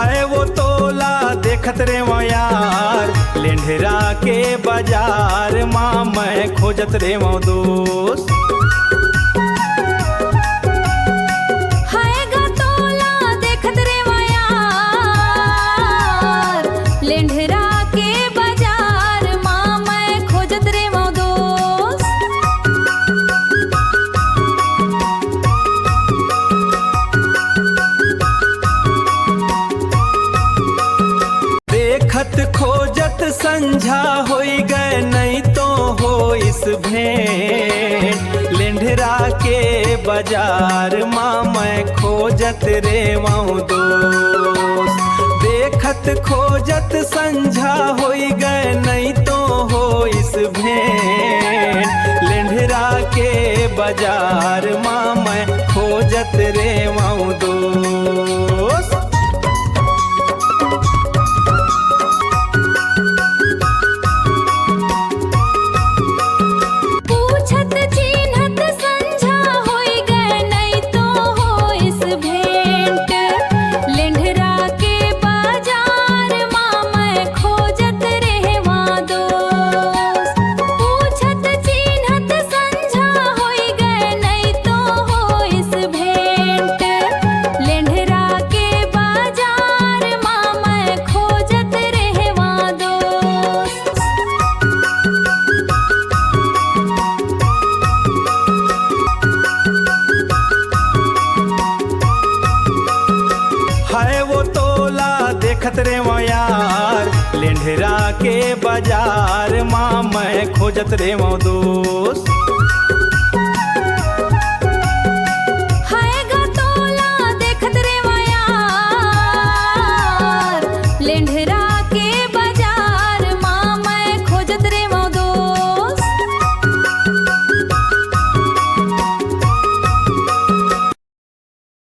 है वो तोला देखत रे वो यार, लेंढरा के बाजार माँ मैं खोजत रे वो दोस्त। देखत खोजत संझा होई गए नहीं तो हो इस भेंट, लेंढरा के बाजार माँ मैं खोजत रे वाऊ दोस्त। देखत खोजत संझा होई गए नहीं तो हो इस भेंट, लेंढरा के बाजार माँ मैं खोजत रे वाऊ दोस्त। है वो तोला देखत रे वो यार, लेंढरा के बाजार माँ मैं खोजत रे वो दोस्त।